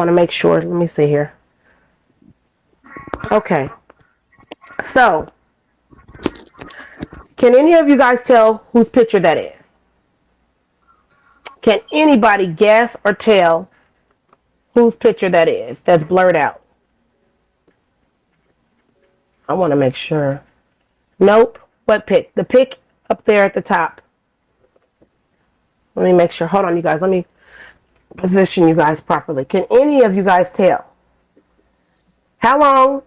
want to make sure. Let me see here. Okay. So, can any of you guys tell whose picture that is? Can anybody guess or tell whose picture that is that's blurred out? I want to make sure. Nope. What pic? The pic up there at the top. Let me make sure. Hold on, you guys. Let me position you guys properly. Can any of you guys tell? How long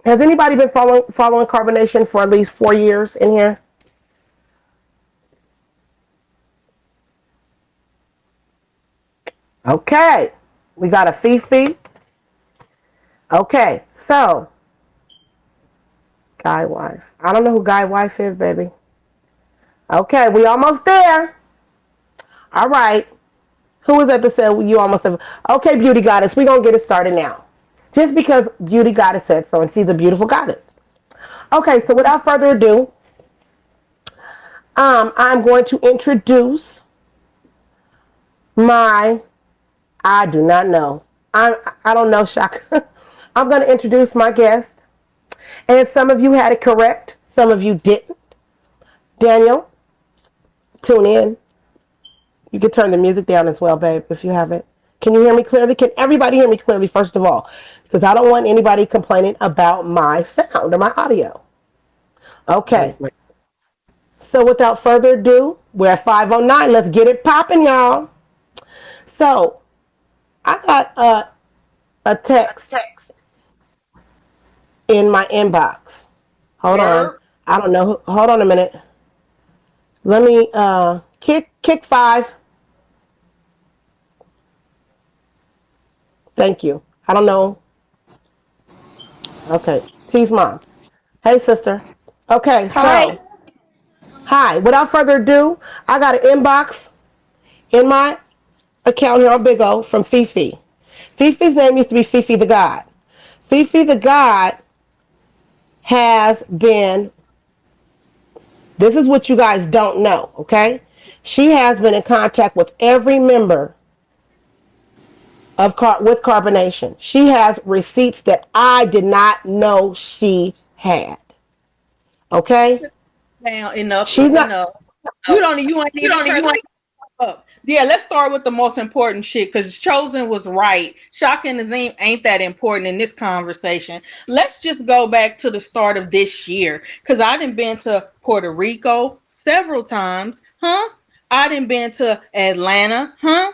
has anybody been following carbonation for at least 4 years in here? Okay, we got a FIFI. Okay, so Guy Wife. I don't know who Guy Wife is, baby. Okay, we almost there. All right. Who is that that said you almost have? Okay, beauty goddess, we're gonna get it started now. Just because beauty goddess said so, and she's a beautiful goddess. Okay, so without further ado, I'm going to introduce my. I do not know. I don't know, Shaka. I'm going to introduce my guest, and some of you had it correct, some of you didn't. Daniel, tune in. You can turn the music down as well, babe, if you have it. Can you hear me clearly? Can everybody hear me clearly, first of all? Because I don't want anybody complaining about my sound or my audio. Okay. Wait. So without further ado, we're at 5:09. Let's get it popping, y'all. So I got a text in my inbox. Hold on. Girl. I don't know. Hold on a minute. Let me kick five. Thank you. I don't know. Okay. Peace, mom. Hey, sister. Okay, Hi. so hi. Without further ado, I got an inbox in my account here on Big O from Fifi. Fifi's name used to be Fifi the God. Fifi the God has been. This is what you guys don't know, okay? She has been in contact with every member of with carbonation. She has receipts that I did not know she had. Okay? Now enough She's is not. enough. You ain't even heard up. Yeah, let's start with the most important shit because Chosen was right. Shaka and Azim ain't that important in this conversation. Let's just go back to the start of this year because I done been to Puerto Rico several times, huh? I done been to Atlanta, huh?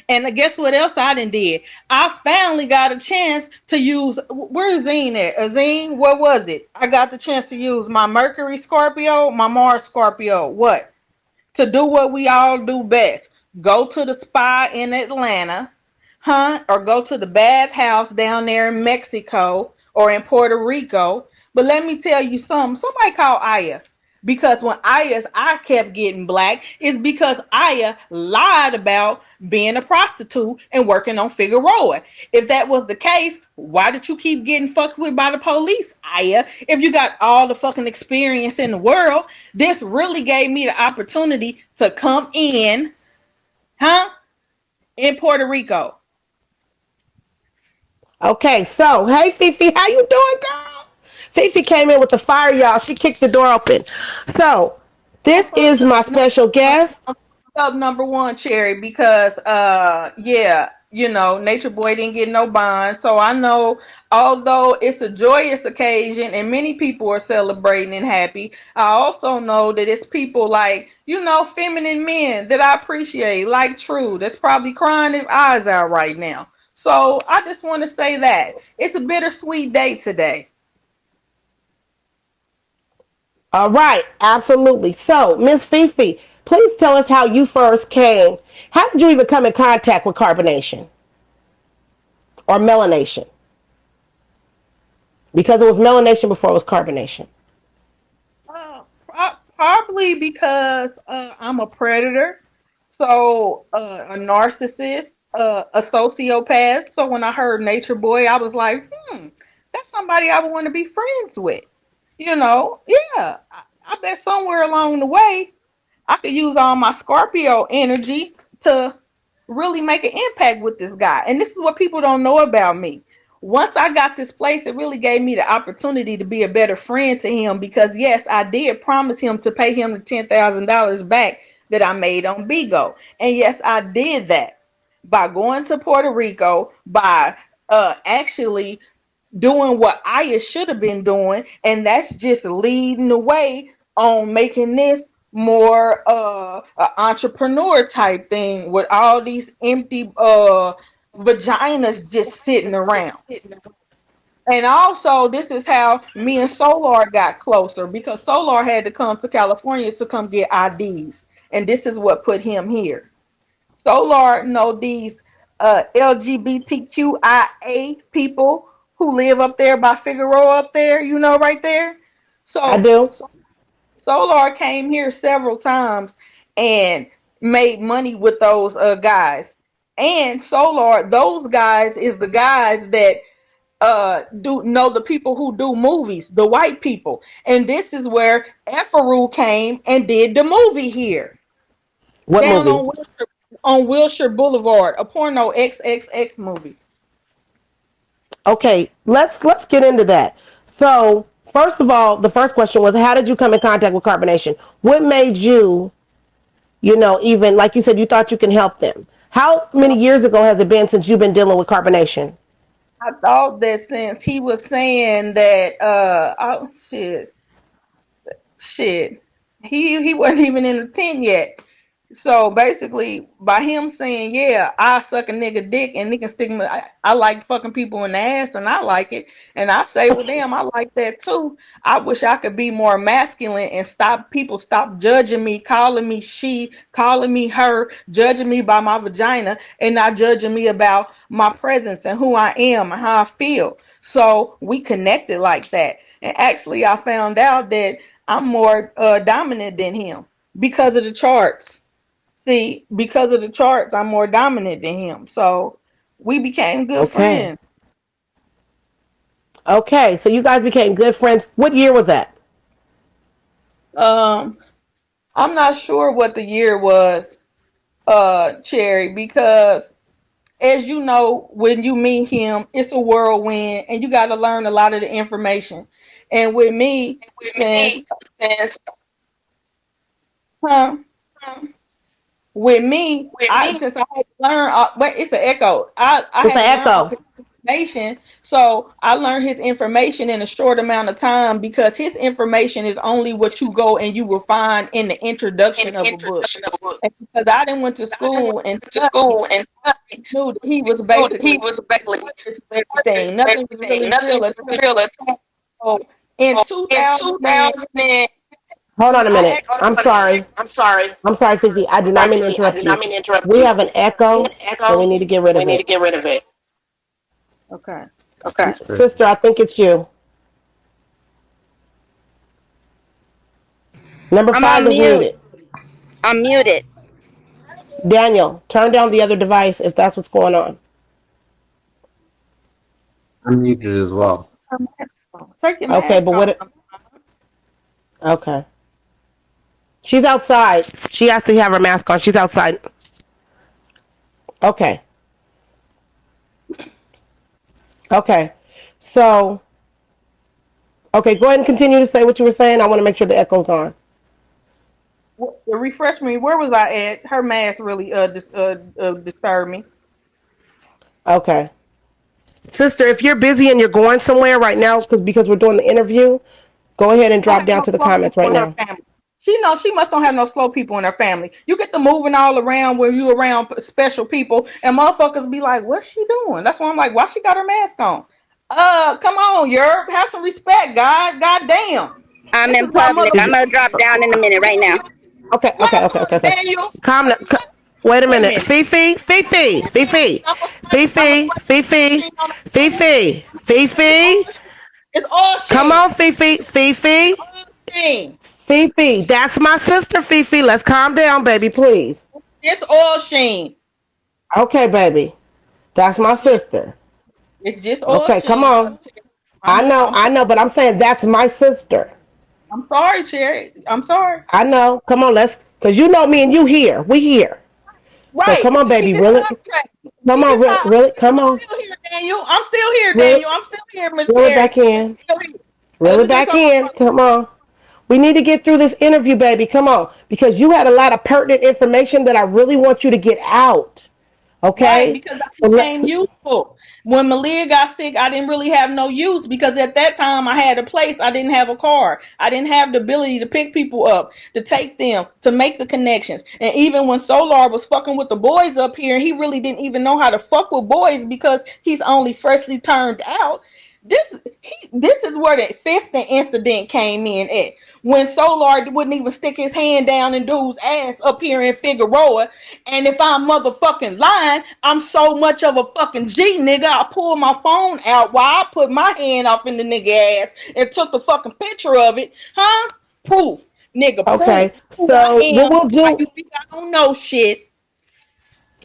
And guess what else I done did? I finally got a chance to use, where is Zine at? Zine, where was it? I got the chance to use my Mercury Scorpio, my Mars Scorpio. What? To do what we all do best. Go to the spa in Atlanta, huh? Or go to the bathhouse down there in Mexico or in Puerto Rico. But let me tell you something. Somebody call Aya. Because when I kept getting black, it's because Aya lied about being a prostitute and working on Figueroa. If that was the case, why did you keep getting fucked with by the police, Aya? If you got all the fucking experience in the world, this really gave me the opportunity to come in, huh? In Puerto Rico. Okay, so hey Fifi, how you doing, girl? Fifi came in with the fire, y'all. She kicked the door open. So this is my special guest. Up number one, Cherry, because yeah, Nature Boy didn't get no bond. So I know although it's a joyous occasion and many people are celebrating and happy, I also know that it's people like, feminine men that I appreciate, like True, that's probably crying his eyes out right now. So I just want to say that. It's a bittersweet day today. All right, absolutely. So, Miss Fifi, please tell us how you first came. How did you even come in contact with carbonation or melanation? Because it was melanation before it was carbonation. Probably because I'm a predator, so a narcissist, a sociopath. So when I heard Nature Boy, I was like, that's somebody I would want to be friends with. Yeah. I bet somewhere along the way I could use all my Scorpio energy to really make an impact with this guy. And this is what people don't know about me. Once I got this place, it really gave me the opportunity to be a better friend to him because, yes, I did promise him to pay him the $10,000 back that I made on Bigo. And yes, I did that by going to Puerto Rico, by actually doing what I should have been doing, and that's just leading the way on making this more a entrepreneur type thing with all these empty vaginas just sitting around. And also, this is how me and Solar got closer because Solar had to come to California to come get IDs, and this is what put him here. Solar know these LGBTQIA people who live up there by Figueroa up there, right there. I So, do. Solar came here several times and made money with those guys. And Solar, those guys is the guys that do know the people who do movies, the white people. And this is where Efaru came and did the movie here What down movie? on Wilshire Boulevard, a porno XXX movie. Okay, let's get into that. So, first of all, the first question was, how did you come in contact with carbonation? What made you, even like you said, you thought you can help them? How many years ago has it been since you've been dealing with carbonation? I thought that since he was saying that, oh shit, he wasn't even in the 10 yet. So basically, by him saying, "Yeah, I suck a nigga dick and nigga stick me," I like fucking people in the ass, and I like it. And I say, "Well, damn, I like that too." I wish I could be more masculine and stop judging me, calling me she, calling me her, judging me by my vagina, and not judging me about my presence and who I am and how I feel. So we connected like that. And actually, I found out that I'm more dominant than him because of the charts. See, because of the charts, I'm more dominant than him. So we became good Okay. friends. Okay, so you guys became good friends. What year was that? Um, I'm not sure what the year was, Cherry, because as you know, when you meet him, it's a whirlwind and you got to learn a lot of the information. And with me, since, huh? With me, I since I had to learn, wait, it's an echo. I It's had an to learn all echo. his information, so I learned his information in a short amount of time because his information is only what you go and you will find in the introduction of a book. And because I didn't went to school and studied, I knew that he was basically everything. Nothing was really real at all. So in 2000, Hold on a I minute. I'm sorry. I'm sorry, Fifi. I did not mean to interrupt you. We have an echo, and we need to get rid of it. okay. Sister, I think it's you. Number I'm five on is mute. muted. I'm muted. Daniel, turn down the other device if that's what's going on. I'm muted as well. Take your Okay, mask but off. what? Okay. She's outside. She has to have her mask on. She's outside. Okay. Okay. So, okay, go ahead and continue to say what you were saying. I want to make sure the echo's on. Refresh me. Where was I at? Her mask really disturbed me. Okay. Sister, if you're busy and you're going somewhere right now because we're doing the interview, go ahead and Don't drop have down no to the slow comments people right in her now. family. She must don't have no slow people in her family. You get to moving all around when you around special people, and motherfuckers be like, "What's she doing?" That's why I'm like, "Why she got her mask on?" Come on, Europe, have some respect, God damn. I'm This in is my public. Is I'm motherfucking gonna drop down in a minute right now. okay, okay, okay, okay, okay. Daniel. Calm down. Wait a Wait a minute. minute. Fifi, Fifi, Fifi, I'm a Fifi, Fifi, machine on the phone. Fifi, It's all Fifi. it's all Come Sheen. on, Fifi, It's Fifi, all Sheen. Fifi. That's my sister, Fifi. Let's calm down, baby, please. It's all Sheen. Okay, baby. That's my sister. It's just all Okay, come Sheen. on. I'm I sorry. know, but I'm saying that's my sister. I'm sorry, Cherry. I'm sorry. I know. Come on, let's, cause you know me and you here. We here. So Right. come on, She baby, just really, contracted. come She on, just really, really, come I'm on, still here, Daniel. I'm still here, really, Daniel. I'm still here, Miss reel it Terry. back in, Still here. Let reel me it tell you back something. in. Come on. We need to get through this interview, baby. Come on, because you had a lot of pertinent information that I really want you to get out. Right, Okay. because I So let's. became useful. When Malia got sick, I didn't really have no use because at that time I had a place. I didn't have a car. I didn't have the ability to pick people up, to take them, to make the connections. And even when Solar was fucking with the boys up here, he really didn't even know how to fuck with boys because he's only freshly turned out. This is where the fisting incident came in at. When Solar wouldn't even stick his hand down in dude's ass up here in Figueroa. And if I'm motherfucking lying, I'm so much of a fucking G nigga. I pulled my phone out while I put my hand off in the nigga ass and took a fucking picture of it. Huh? Proof. Nigga, Okay. proof who I So what am. we'll Why do. you think I don't know shit?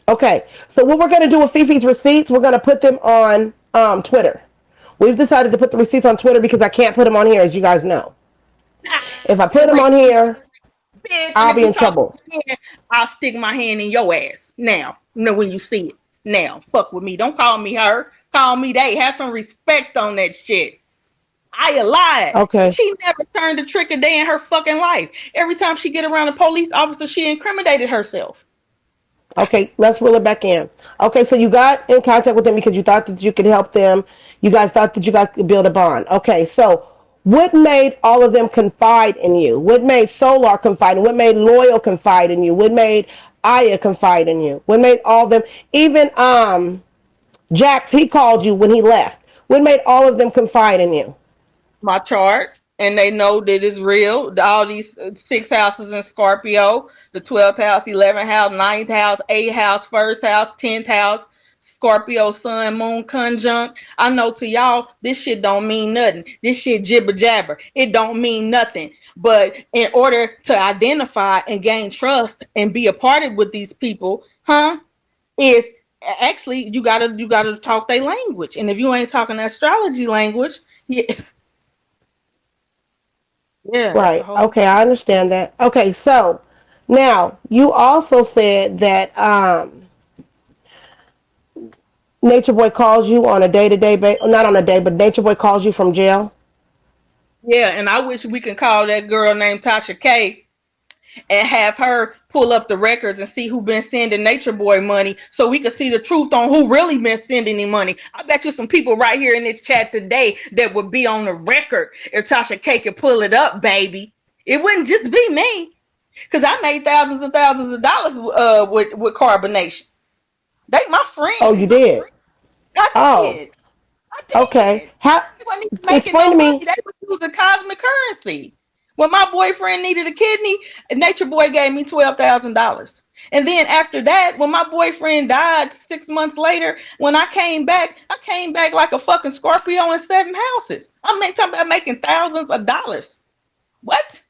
Okay. So what we're gonna do with Fifi's receipts, we're gonna put them on Twitter. We've decided to put the receipts on Twitter because I can't put them on here, as you guys know. If I put them on here, Bitch, and I'll if be you in talk trouble. again, I'll stick my hand in your ass. Now, when you see it. Now, fuck with me. Don't call me her. Call me they. Have some respect on that shit. I lied. Okay. She never turned a trick a day in her fucking life. Every time she get around a police officer, she incriminated herself. Okay, let's reel it back in. Okay, so you got in contact with them because you thought that you could help them. You guys thought that you guys could build a bond. Okay, so what made all of them confide in you? What made Solar confide? What made Loyal confide in you? What made Aya confide in you? What made all of them? Even Jax, he called you when he left. What made all of them confide in you? My chart, and they know that it's real. All these six houses in Scorpio, the 12th house, 11th house, ninth house, 8th house, first house, 10th house, Scorpio, sun, moon conjunct. I know to y'all, this shit don't mean nothing. This shit jibber jabber. It don't mean nothing. But in order to identify and gain trust and be a part of with these people, is actually you gotta talk their language. And if you ain't talking astrology language, yeah, yeah, that's a Right. whole. Okay, I understand that. Okay, so now you also said that Nature Boy calls you on a day to day basis, not on a day, but Nature Boy calls you from jail. Yeah, and I wish we could call that girl named Tasha K and have her pull up the records and see who been sending Nature Boy money so we could see the truth on who really been sending him money. I bet you some people right here in this chat today that would be on the record if Tasha K could pull it up, baby. It wouldn't just be me. Cause I made thousands and thousands of dollars with carbonation. They my Oh, you friends. did. I Oh, did. I okay. did. How? They wasn't even making Explain no to money. me. They was using cosmic currency. When my boyfriend needed a kidney, Nature Boy gave me $12,000. And then after that, when my boyfriend died 6 months later, when I came back like a fucking Scorpio in seven houses. Talking about making thousands of dollars. What?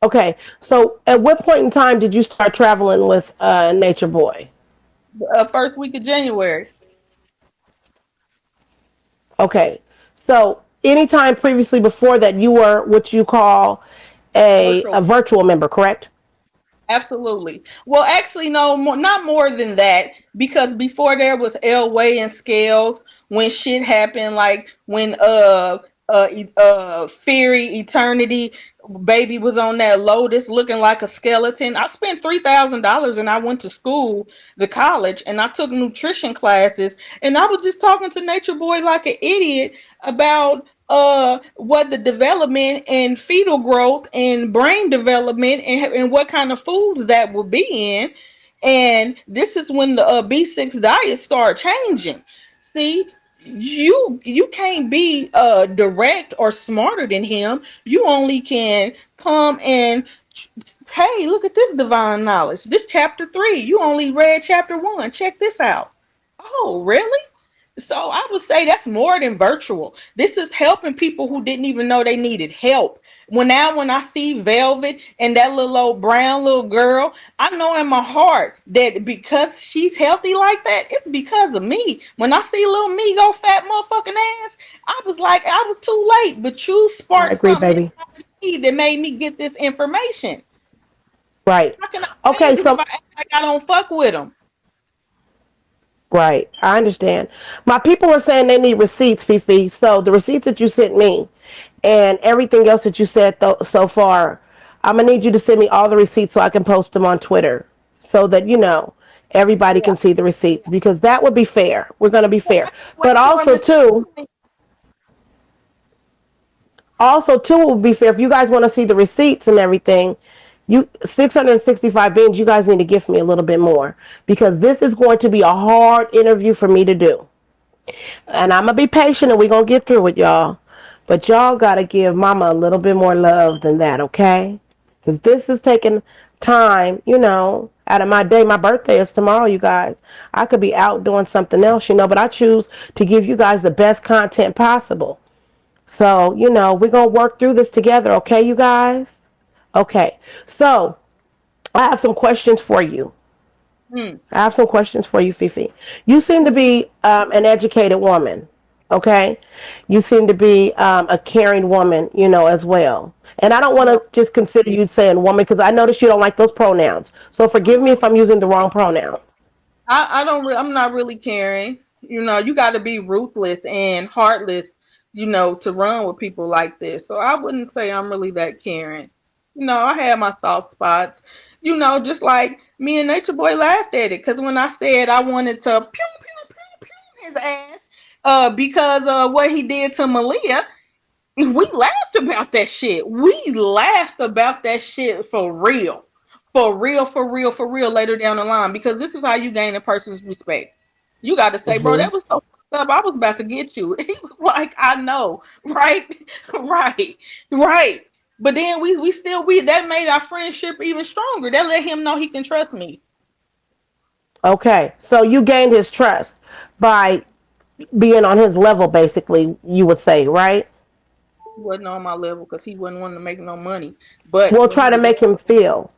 Okay, so at what point in time did you start traveling with Nature Boy? First week of January. Okay, so anytime previously before that, you were what you call a Virtual. virtual member, correct? Absolutely. Well, actually, no, not more than that, because before there was Elway and Scales, when shit happened, like when Fury Eternity baby was on that Lotus looking like a skeleton. I spent $3,000 and I went to school, the college, and I took nutrition classes, and I was just talking to Nature Boy like an idiot about what the development and fetal growth and brain development and what kind of foods that will be in. And this is when the B6 diet start changing. See, you can't be direct or smarter than him. You only can come and, hey, look at this divine knowledge. This chapter 3. You only read chapter 1. Check this out. Oh, really? So I would say that's more than virtual. This is helping people who didn't even know they needed help. When I see Velvet and that little old brown little girl, I know in my heart that because she's healthy like that, it's because of me. When I see little me go fat motherfucking ass, I was like, I was too late, but you I sparked agree, something baby. inside of me that made me get this information. Right. How can I Okay, believe you if I so act like I don't fuck with them? right, I understand. My people are saying they need receipts, Fifi. So the receipts that you sent me and everything else that you said so far, I'm gonna need you to send me all the receipts so I can post them on Twitter, so that everybody Yeah. can see the receipts, because that would be fair. We're gonna be Well, I fair, can but wait for Miss. also too, it would be fair if you guys want to see the receipts and everything. You 665 beans. You guys need to give me a little bit more, because this is going to be a hard interview for me to do. And I'm gonna be patient and we're gonna get through it, y'all. But y'all gotta give mama a little bit more love than that, okay? Because this is taking time, out of my day. My birthday is tomorrow, you guys. I could be out doing something else, but I choose to give you guys the best content possible. So, we're gonna work through this together, okay, you guys? Okay. So, I have some questions for you. Hmm. I have some questions for you, Fifi. You seem to be an educated woman, okay? You seem to be a caring woman, as well. And I don't want No, to just consider you saying woman, because I notice you don't like those pronouns. So I'm forgive me really. if I'm using the wrong pronoun. I don't. I'm not really caring. You got to be ruthless and heartless. To run with people like this. So I wouldn't say I'm really that caring. I have my soft spots. Just like me and Nature Boy laughed at it because when I said I wanted to pew pew pew pew his ass, because of what he did to Malia, we laughed about that shit. We laughed about that shit for real. For real, for real, for real later down the line. Because this is how you gain a person's respect. You got to say, bro, Hmm. that was so fucked up. I was about to get you. He was like, I know. Right? Right. Right. But then we that made our friendship even stronger. That let him know he can trust me. Okay, so you gained his trust by being on his level, basically, you would say, right? He wasn't on my level because he wasn't wanting to make no money. But We'll when he try to was make him feel.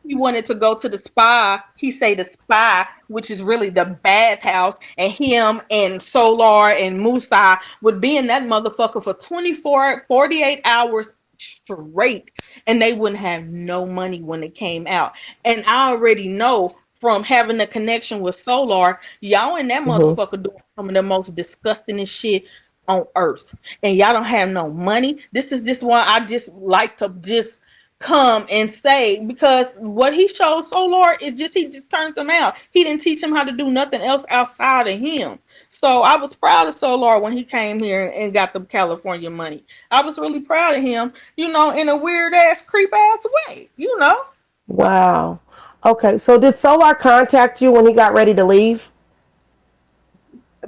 he wanted to go to the spa. He say the spa, which is really the bathhouse, and him and Solar and Musa would be in that motherfucker for 24, 48 hours straight, and they wouldn't have no money when it came out. And I already know from having a connection with Solar, y'all in that Hmm. motherfucker doing some of the most disgusting shit on earth, and y'all don't have no money. This is this one I just like to just come and say because what he showed Solar is just he just turned them out. He didn't teach him how to do nothing else outside of him. So I was proud of Solar when he came here and got the California money. I was really proud of him, in a weird ass creep ass way. Wow. Okay, so did Solar contact you when he got ready to leave?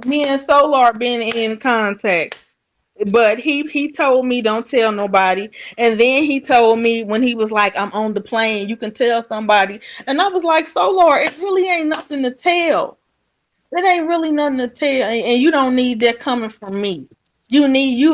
Me and Solar been in contact. But he told me don't tell nobody. And then he told me when he was like, I'm on the plane, you can tell somebody. And I was like, Solar, it really ain't nothing to tell. It ain't really nothing to tell, and you don't need that coming from me. You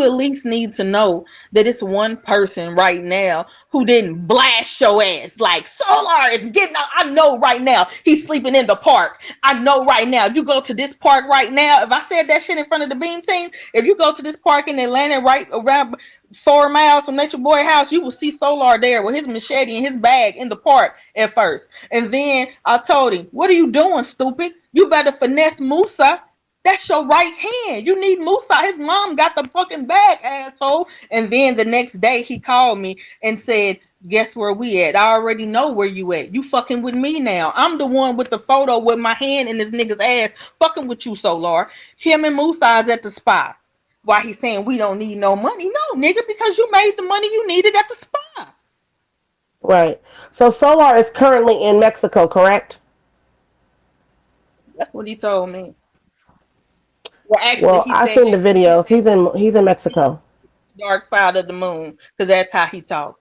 at least need to know that it's one person right now who didn't blast your ass like Solar is getting out. I know right now he's sleeping in the park. I know right now. If you go to this park right now, if I said that shit in front of the Beam team, if you go to this park in Atlanta, right around 4 miles from Nature Boy house, you will see Solar there with his machete and his bag in the park at first. And then I told him, "What are you doing, stupid? You better finesse Musa. That's your right hand. You need Musa. His mom got the fucking bag, asshole." And then the next day he called me and said, "Guess where we at? I already know where you at. You fucking with me now. I'm the one with the photo with my hand in this nigga's ass fucking with you, Solar. Him and Musa is at the spot. Why he saying we don't need no money? No, nigga, because you made the money you needed at the spa." Right. So Solar is currently in Mexico, correct? That's what he told me. Well, actually, Well, he I said seen the next week. videos. He's in Mexico. Dark side of the moon because that's how he talks.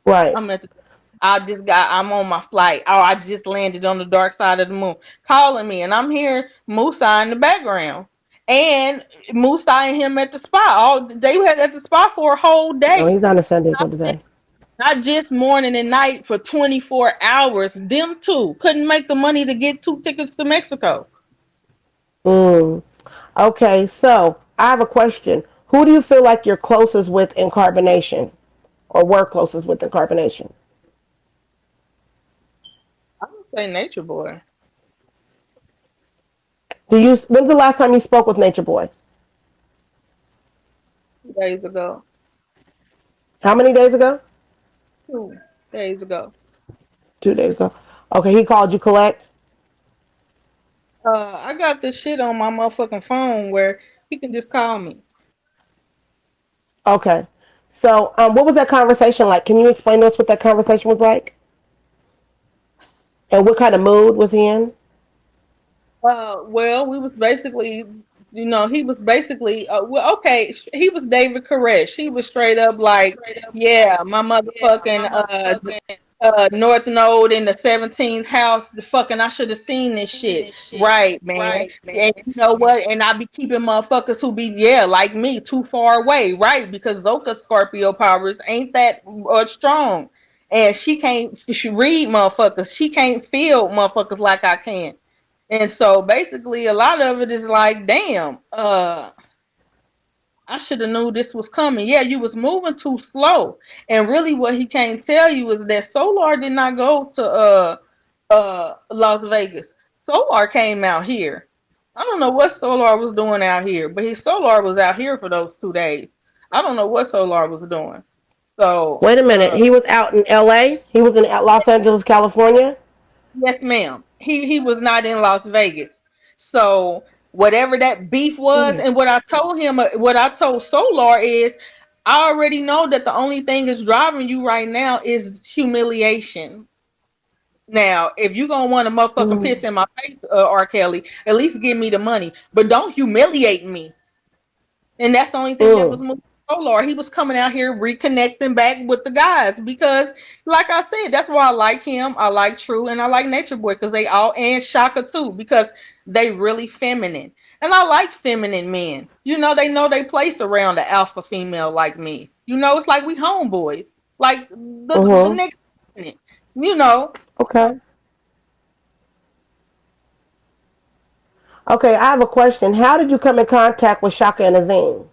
Right. I'm at the I'm on my flight. Oh, I just landed on the dark side of the moon. Calling me and I'm hearing Musa in the background. And Musa and him at the spa. All they were at the spa for a whole No, day. he's on the San Not Diego today. just, not just morning and night for 24 hours. Them two couldn't make the money to get 2 tickets to Mexico. Mm. Okay, so I have a question. Who do you feel like you're closest with in carbonation, or were closest with in carbonation? Say Nature Boy. When's the last time you spoke with Nature Boy? 2 days ago. How many days ago? 2 days ago. 2 days ago. Okay, he called you collect? I got this shit on my motherfucking phone where he can just call me. Okay. So, what was that conversation like? Can you explain to us what that conversation was like? And what kind of mood was he in? Well, we was basically, he was basically, well, okay, he was David Koresh. He was straight up like, yeah, my motherfucking, North Node in the 17th house, the fucking, I should have seen this shit. Right, man. And you know what? And I be keeping motherfuckers who be, yeah, like me, too far away, right? Because Zoka Scorpio powers ain't that strong. And she read motherfuckers. She can't feel motherfuckers like I can. And so basically a lot of it is like, damn, I should have knew this was coming. Yeah, you was moving too slow. And really what he can't tell you is that Solar did not go to Las Vegas. Solar came out here. I don't know what Solar was doing out here, but his Solar was out here for those 2 days. I don't know what Solar was doing. So, Wait a minute. He was out in L.A. He was in Los Angeles, California. yes, ma'am. He was not in Las Vegas. So whatever that beef was, Mm. and what I told him, what I told Solar is, I already know that the only thing is driving you right now is humiliation. Now, if you gonna want to motherfucking Mm. piss in my face, R. Kelly, at least give me the money, but don't humiliate me. And that's the only thing that was Mm. moving Solar. He was coming out here reconnecting back with the guys because, like I said, that's why I like him. I like True and I like Nature Boy because they all, and Shaka too, because they really feminine. And I like feminine men. They know they place around the alpha female like me. It's like we homeboys. Like the Mhm. nigga, you know. Okay. Okay. I have a question. How did you come in contact with Shaka and Azim?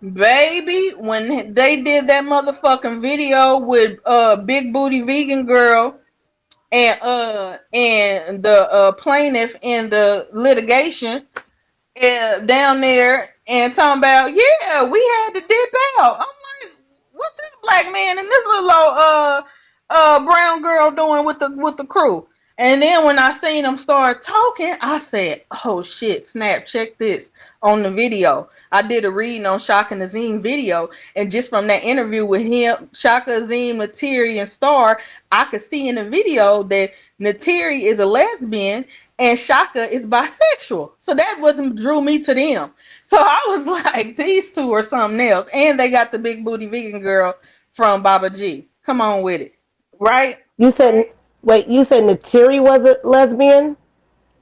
Baby, when they did that motherfucking video with Big Booty Vegan Girl and the plaintiff in the litigation down there and talking about, yeah, we had to dip out. I'm like, what this black man and this little brown girl doing with the crew? And then when I seen them start talking, I said, oh shit, snap, check this on the video. I did a reading on Shaka Azim video, and just from that interview with him, Shaka Azim, Natiri, and Star, I could see in the video that Natiri is a lesbian and Shaka is bisexual. So that wasn't drew me to them. So I was like, these two are something else. And they got the big booty vegan girl from Baba G. Come on with it. Right? You said, wait. You said Natiri was a lesbian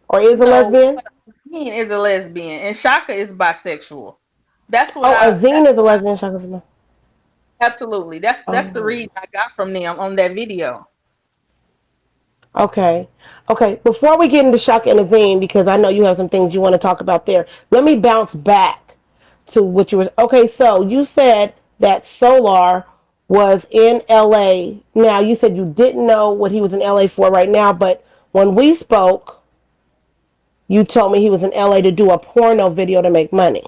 or is a No, lesbian? he is a lesbian and Shaka is bisexual. That's what Oh, that's Azim is a lesbian. Shaka's a. absolutely. That's the Oh. read I got from them on that video. Okay. Okay. Before we get into Shaka and Azim, because I know you have some things you want to talk about there, let me bounce back to what you were. Okay, so you said that Solar was in LA. Now, you said you didn't know what he was in LA for right now, but when we spoke, you told me he was in LA to do a porno video to make money.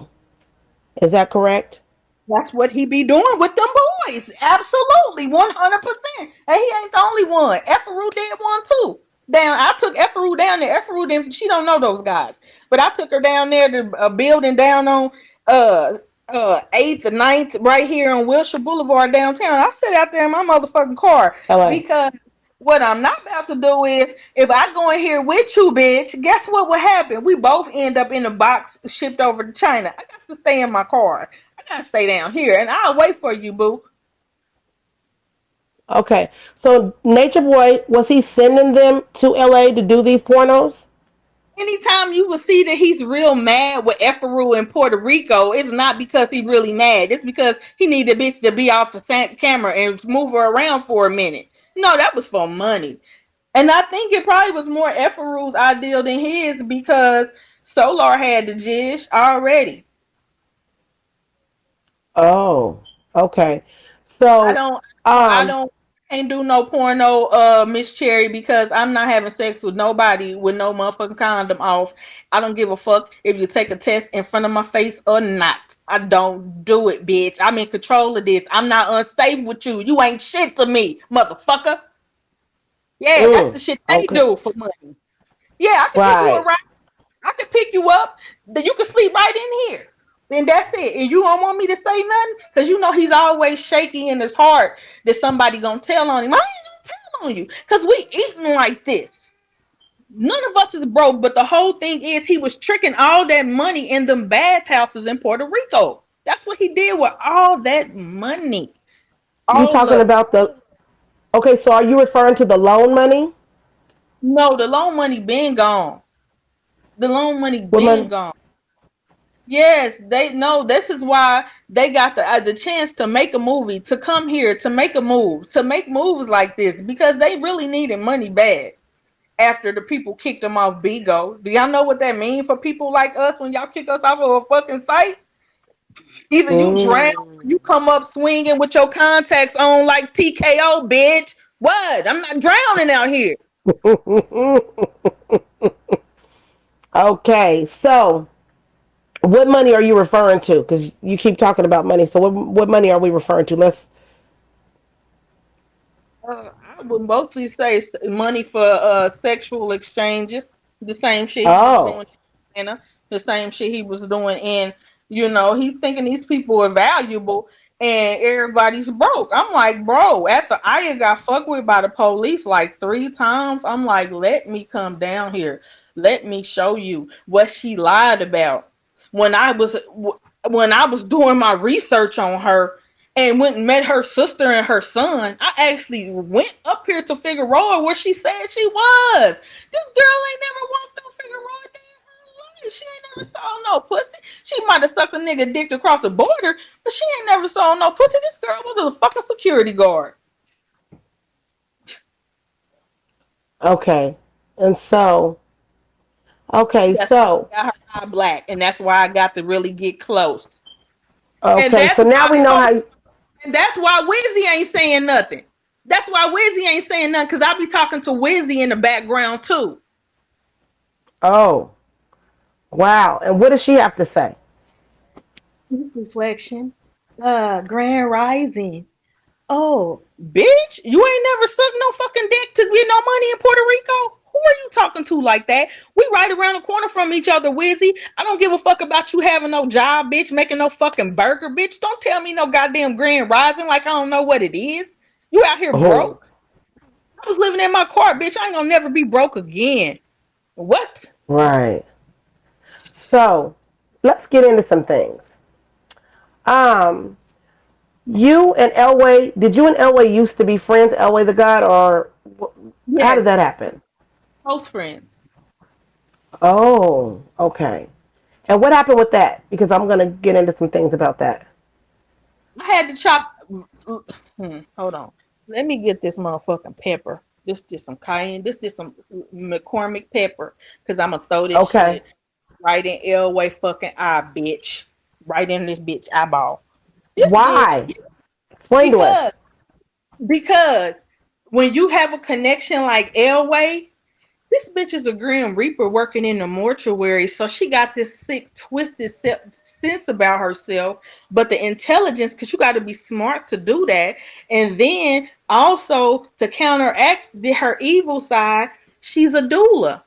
Is that correct? That's what he be doing with them boys. Absolutely, 100%. And he ain't the only one. Efferu did one too. Down, I took Efferu down there. Efferu didn't. She don't know those guys, but I took her down there to a building down on 8th and 9th right here on Wilshire Boulevard downtown. I sit out there in my motherfucking car LA. because what I'm not about to do is if I go in here with you, bitch, guess what will happen? We both end up in a box shipped over to China. I got to stay in my car. I gotta stay down here, and I'll wait for you, boo. Okay. So, Nature Boy, was he sending them to LA to do these pornos? Anytime you will see that he's real mad with Efferu in Puerto Rico, it's not because he's really mad. It's because he need the bitch to be off the camera and move her around for a minute. No, that was for money. And I think it probably was more Efferu's ideal than his because Solar had the jish already. Oh, okay. I So, don't, I um, don't, Can't do no porno, Miss Cherry, because I'm not having sex with nobody with no motherfucking condom off. I don't give a fuck if you take a test in front of my face or not. I don't do it, bitch. I'm in control of this. I'm not unstable with you. You ain't shit to me, motherfucker. Yeah, that's the shit they Okay. do for money. Yeah, I can give you a Right. ride. I can pick you up. Then you can sleep right in here. Then that's it. And you don't want me to say nothing? Because you know he's always shaky in his heart that somebody gonna tell on him. I ain't gonna tell on you. Because we eating like this. None of us is broke, but the whole thing is he was tricking all that money in them bathhouses in Puerto Rico. That's what he did with all that money. You All talking of it. about the? Okay, so are you referring to the loan money? No, the loan money been gone. The loan money What been money? gone. Yes, they know this is why they got the chance to make a movie, to come here, to make a move, to make moves like this because they really needed money bad after the people kicked them off Bigo. Do y'all know what that means for people like us when y'all kick us off of a fucking site? Either you drown or you Mm. come up swinging with your contacts on like TKO, bitch. What? I'm not drowning out here. Okay, so what money are you referring to? Because you keep talking about money. So what money are we referring to? Let's. I would mostly say money for sexual exchanges. The same shit he was Oh. doing in Atlanta, the same shit he was doing in, he's thinking these people are valuable and everybody's broke. I'm like, bro, after Aya got fucked with by the police like 3 times, I'm like, let me come down here. Let me show you what she lied about. When I was when I was doing my research on her, and went and met her sister and her son. I actually went up here to Figueroa where she said she was. This girl ain't never walked on Figueroa day in her life. She ain't never saw no pussy. She might have sucked a nigga dick across the border, but she ain't never saw no pussy. This girl was a fucking security guard. Okay. And so. Okay. That's why So. I got her eye black, and that's why I got to really get close. And Okay. that's So now why we know how. You, and that's why Wizzy ain't saying nothing. That's why Wizzy ain't saying nothing, because I be talking to Wizzy in the background too. oh. Wow. And what does she have to say? Reflection. Grand Rising. Oh, bitch, you ain't never sucked no fucking dick to get no money in Puerto Rico? Who are you talking to like that? We right around the corner from each other, Wizzy. I don't give a fuck about you having no job, bitch, making no fucking burger, bitch. Don't tell me no goddamn Grand Rising like I don't know what it is. You out here Oh. broke? I was living in my car, bitch. I ain't gonna never be broke again. What? Right. So let's get into some things. Um. You and Elway, did you and Elway used to be friends, Elway the God, or how did Yes, that happen? close friends. Oh, okay. And what happened with that? Because I'm going to get into some things about that. I had to chop. Hold on. Let me get this motherfucking pepper. This just some cayenne. This just some McCormick pepper. Cause I'ma throw this Okay. shit right in Elway fucking eye, bitch. Right in this bitch eyeball. This bitch. Why? Explain to us. Because because when you have a connection like Elway, this bitch is a Grim Reaper working in the mortuary, so she got this sick, twisted sense about herself. But the intelligence, because you got to be smart to do that, and then also to counteract her evil side, she's a doula.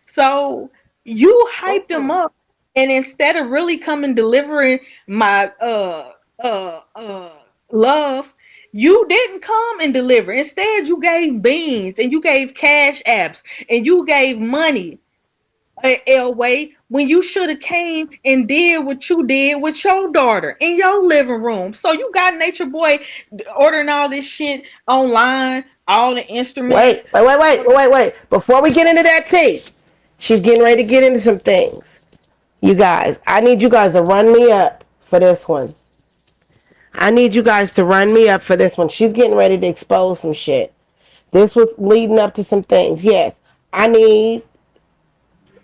So you hyped them Oh. up, and instead of really coming delivering my uh uh love, you didn't come and deliver. Instead, you gave beans and you gave cash apps and you gave money. Elway, when you should have came and did what you did with your daughter in your living room. So you got Nature Boy ordering all this shit online, all the instruments. Wait. Before we get into that tea, she's getting ready to get into some things. You guys, I need you guys to run me up for this one. I need you guys to run me up for this one. She's getting ready to expose some shit. This was leading up to some things. Yes, I need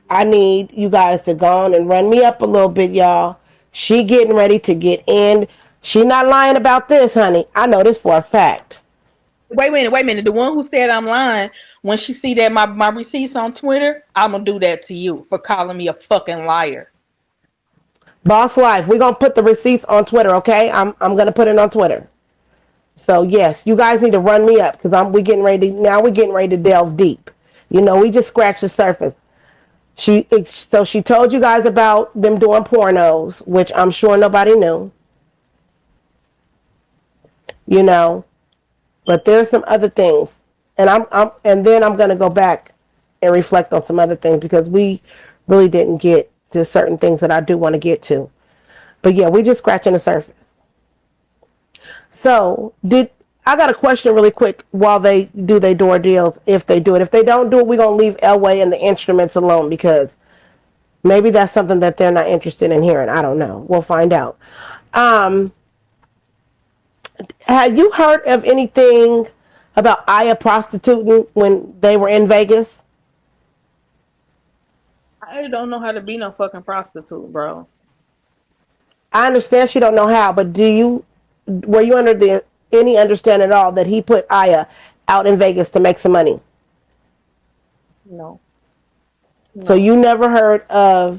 I need you guys to go on and run me up a little bit, y'all. She getting ready to get in. She not lying about this, honey. I know this for a fact. Wait a minute. The one who said I'm lying, when she see that my receipts on Twitter, I'm gonna do that to you for calling me a fucking liar. Boss Life, we're gonna put the receipts on Twitter, okay? I'm gonna put it on Twitter. So yes, you guys need to run me up because we're getting ready to delve deep. You know, we just scratched the surface. So she told you guys about them doing pornos, which I'm sure nobody knew. You know, but there's some other things, and and then I'm gonna go back and reflect on some other things because we really didn't get to certain things that I do want to get to. But yeah, we just scratching the surface. So did I got a question really quick while they do their door deals? If they do it, if they don't do it, we're gonna leave Elway and the instruments alone because maybe that's something that they're not interested in hearing. I don't know. We'll find out. Um, have you heard of anything about Aya prostituting when they were in Vegas? I don't know how to be no fucking prostitute, bro. I understand she don't know how, but were you under any understanding at all that he put Aya out in Vegas to make some money? No, So no. you never heard of